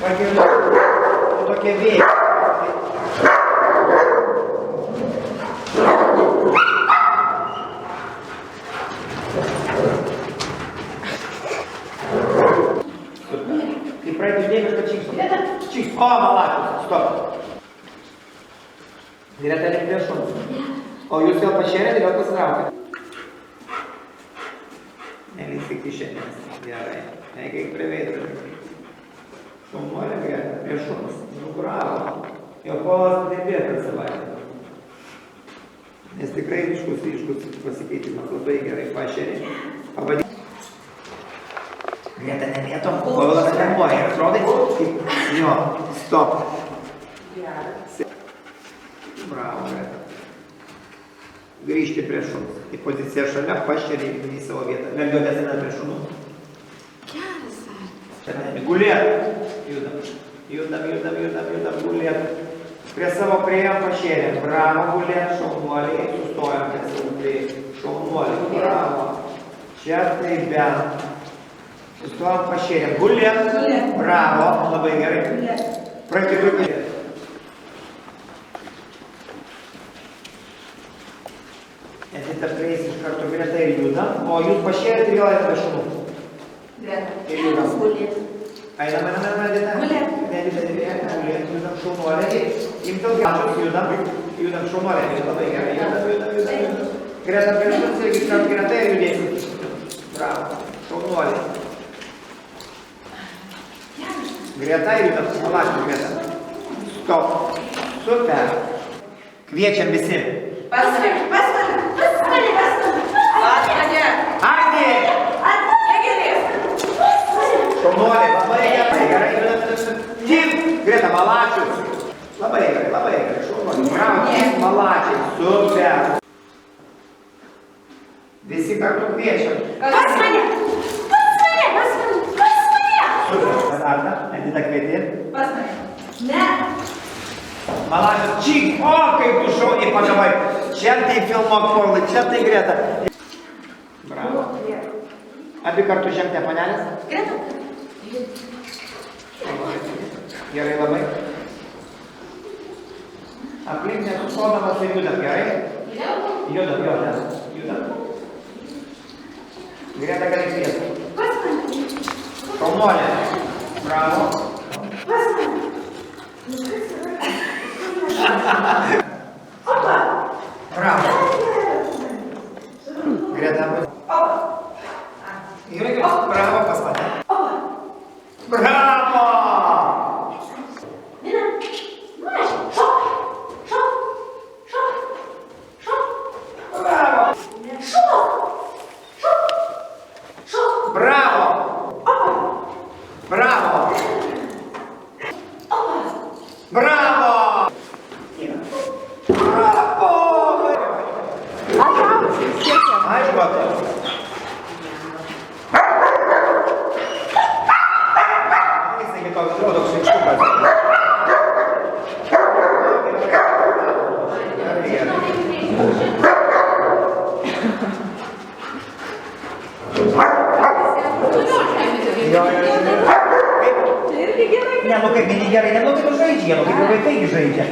Tokie vėjai. Kai pradedi judėti, kad čyks. O, malačius, stop. Greta link prie šuns. O jūs vėl pašėrėte, vėl pasitraukėte. Nelįstik kišenės. Gerai. Eik prie veidrodžio. Šaunuolė Greta, prie šuns. Bravo. Jo polas padėbėjo per savaitę. Nes tikrai ryškus pasikeitimas. Labai gerai pašėrė. Pavadė. Greta nemėtom, povilas reaguoja ir atrodai, kaip jo, stop. Bravo, Greta. Grįžti prie šuns. Į poziciją šalia, pašėrė į savo vietą. Vėl jo desina prie šunų. Geras. Čia gulėt. Judam, gulėt. Prie savo priėjom pašėrėm. Bravo, gulėt, šaunuoliai. Sustojom prie savo priėjom. Šaunuoliai, bravo. Čia tai bent. Sustojom pašėrėm. Gulėt. Bravo, labai gerai. Praktikuoti. Edita prieis iš karto Greta ir judam, o jūs pašėrėt ir vėl prie šunų. Greta. Ir judam. Gulėt. Einam, Edita. Gulėt. Gulėt, judam šaunuoliai. Imtam gačius, judam šaunuoliai. Labai gerai, judam. Greta prie šuns ir iškart Greta ir judėsim. Bravo, šaunuoliai. Greta ir judam, malačius Greta. Stop. Super. Kviečiam visi. Pasmane. Aidė! Šaunuoliai, labai gerai. Tim, Greta, malačius. Labai gerai, šaunuoliai. Bravo, Tim, malačiai. Super. Visi kartu kviečiam. Pasmane. Super. Arda, Edita kvieti. Ne. Malačius, čik, o, kaip tu šauniai pagavai. Čia tai filmuok Povilai, čia tai Greta. Bravo. Abi kartu žemte panelės. Greta. Gerai labai. Aplink nesustodamas tai judam, gerai? Judam. Greta gali kviesti. Šaunuolė. Bravo. Bravo. Greta. Gerai, bravo pas mane. Bravo! Aišku, jisai toks atrodo šaikštukas. Ne, nu kaip vieni gerai, neblogai tu žaidži, nu kaip ir vaikai žaidžia.